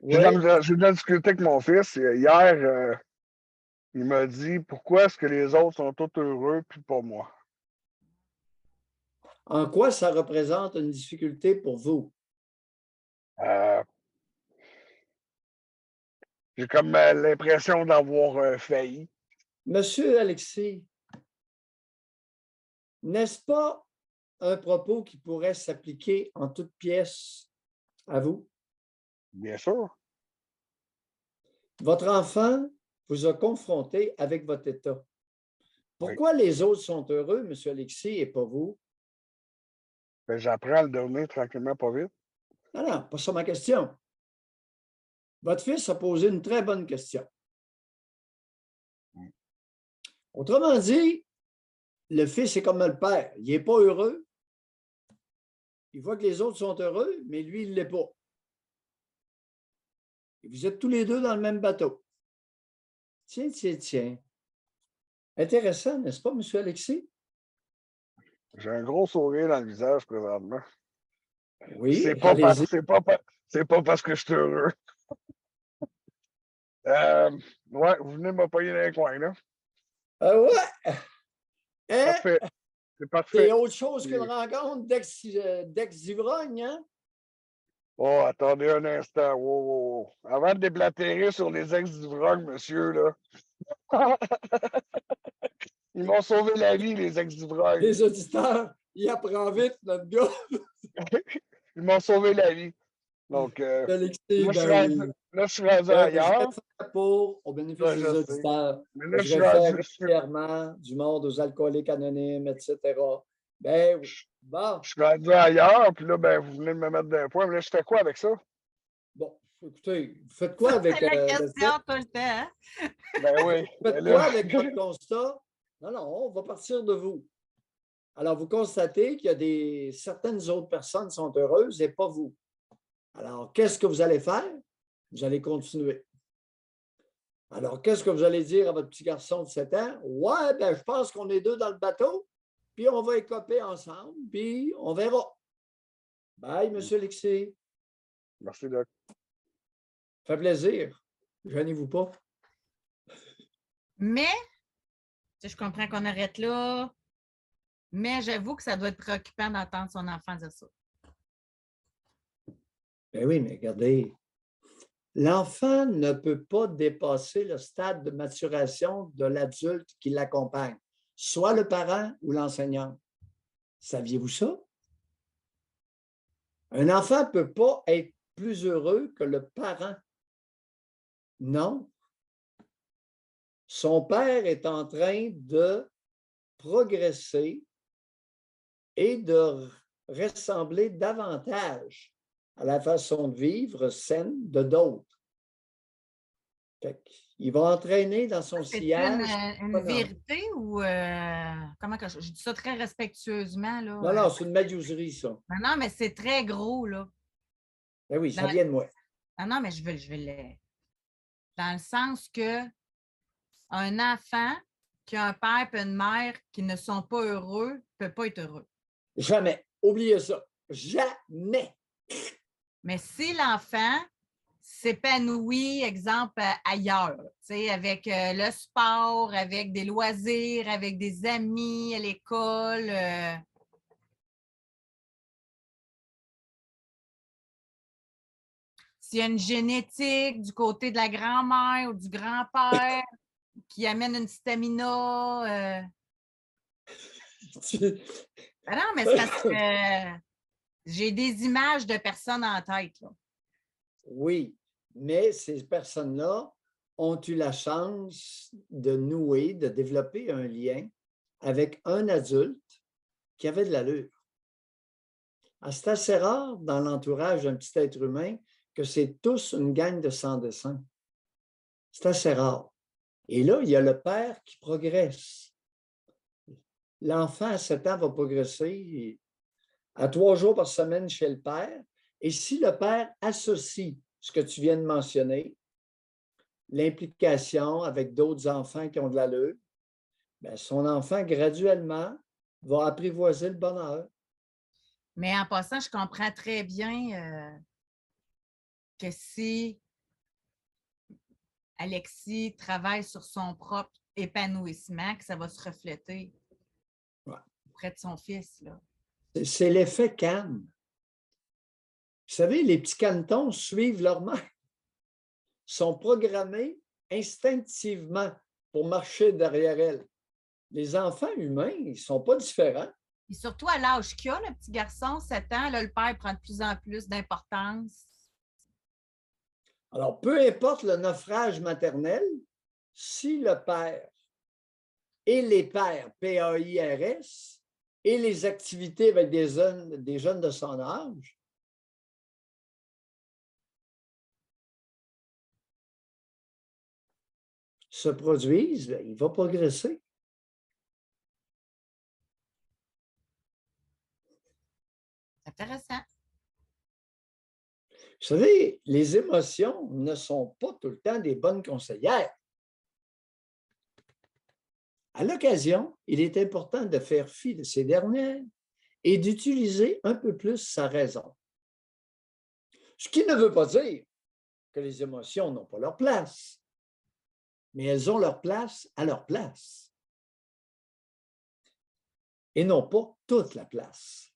Oui. J'ai de la difficulté avec mon fils. Hier, il m'a dit pourquoi est-ce que les autres sont tous heureux puis pas moi. En quoi ça représente une difficulté pour vous? Euh, j'ai comme l'impression d'avoir failli. Monsieur Alexis, n'est-ce pas un propos qui pourrait s'appliquer en toute pièce à vous? Bien sûr. Votre enfant vous a confronté avec votre état. Oui. Pourquoi les autres sont heureux, monsieur Alexis, et pas vous? Ben, j'apprends à le donner tranquillement, pas vite. Non, non, pas ça ma question. Votre fils a posé une très bonne question. Mm. Autrement dit, le fils est comme le père. Il n'est pas heureux. Il voit que les autres sont heureux, mais lui, il ne l'est pas. Et vous êtes tous les deux dans le même bateau. Tiens, tiens, tiens. Intéressant, n'est-ce pas, monsieur Alexis? J'ai un gros sourire dans le visage présentement. Oui, C'est pas, allez-y. c'est pas parce que je suis heureux. Euh, ouais, vous venez de me payer dans les coins, là. Ah ouais? Hein? Parfait. C'est C'est parfait. autre chose qu'une rencontre d'ex-ivrognes, hein? Oh, attendez un instant. Wow, wow, wow. Avant de déblatérer sur les ex-ivrognes, monsieur, là. Ils m'ont sauvé la vie, les ex-ivrognes. Les auditeurs, il apprend vite, notre gars. Ils m'ont sauvé la vie. Donc, Alexis, ben oui. là, je suis rendu Je vais ailleurs. faire pour, au bénéfice Ouais, des je sais. auditeurs, Mais là, je je suis vais faire rendu. régulièrement du monde aux alcooliques anonymes, etc. Ben oui. Bon, Je suis rendu ailleurs, puis là, ben, vous venez de me mettre d'un point. Mais là, je fais quoi avec ça? bon, écoutez, vous faites quoi avec C'est la le fait? question tout le temps. Hein? Ben oui. Vous Ben faites là, quoi avec votre constat? Non, non, on va partir de vous. Alors, vous constatez qu'il y a certaines autres personnes qui sont heureuses et pas vous. Alors, qu'est-ce que vous allez faire? Vous allez continuer. Alors, qu'est-ce que vous allez dire à votre petit garçon de 7 ans? Ouais, ben, je pense qu'on est deux dans le bateau, puis on va écoper ensemble, puis on verra. Bye, monsieur Alexis. merci, Doc. Ça fait plaisir. Gênez-vous pas. Mais, je comprends qu'on arrête là, mais j'avoue que ça doit être préoccupant d'entendre son enfant dire ça. Ben oui, mais regardez, l'enfant ne peut pas dépasser le stade de maturation de l'adulte qui l'accompagne, soit le parent ou l'enseignant. Saviez-vous ça? Un enfant ne peut pas être plus heureux que le parent. Non. Son père est en train de progresser et de ressembler davantage à la façon de vivre saine de d'autres. Il va entraîner dans son C'est sillage. une vérité ou comment que je dis ça très respectueusement là? Non, non, c'est une maillouserie, ça. Non, non, mais c'est très gros là. Ben oui, ça vient de moi. Non, non, mais je vais le. Dans le sens que un enfant qui a un père et une mère qui ne sont pas heureux ne peut pas être heureux. Jamais. Oubliez ça. Jamais. Mais si l'enfant s'épanouit, exemple, ailleurs, avec le sport, avec des loisirs, avec des amis à l'école. S'il y a une génétique du côté de la grand-mère ou du grand-père qui amène une stamina. Ben non, mais c'est parce que j'ai des images de personnes en tête. Là. Oui, mais ces personnes-là ont eu la chance de nouer, de développer un lien avec un adulte qui avait de l'allure. C'est assez rare dans l'entourage d'un petit être humain que c'est tous une gang de sans-dessin. C'est assez rare. Et là, il y a le père qui progresse. L'enfant à 7 ans va progresser à 3 jours par semaine chez le père. Et si le père associe ce que tu viens de mentionner, l'implication avec d'autres enfants qui ont de l'allure, bien, son enfant, graduellement, va apprivoiser le bonheur. Mais en passant, je comprends très bien que si Alexis travaille sur son propre épanouissement, que ça va se refléter auprès de son fils. Là. C'est l'effet canne. Vous savez, les petits canetons suivent leur mère, sont programmés instinctivement pour marcher derrière elle. Les enfants humains, ils ne sont pas différents. Et surtout à l'âge qu'il a, le petit garçon, 7 ans, là, le père prend de plus en plus d'importance. Alors, peu importe le naufrage maternel, si le père et les pères, P-A-I-R-S, et les activités avec des jeunes de son âge, se produisent, bien, il va progresser. Intéressant. Vous savez, les émotions ne sont pas tout le temps des bonnes conseillères. À l'occasion, il est important de faire fi de ces dernières et d'utiliser un peu plus sa raison. Ce qui ne veut pas dire que les émotions n'ont pas leur place, mais elles ont leur place à leur place et non pas toute la place.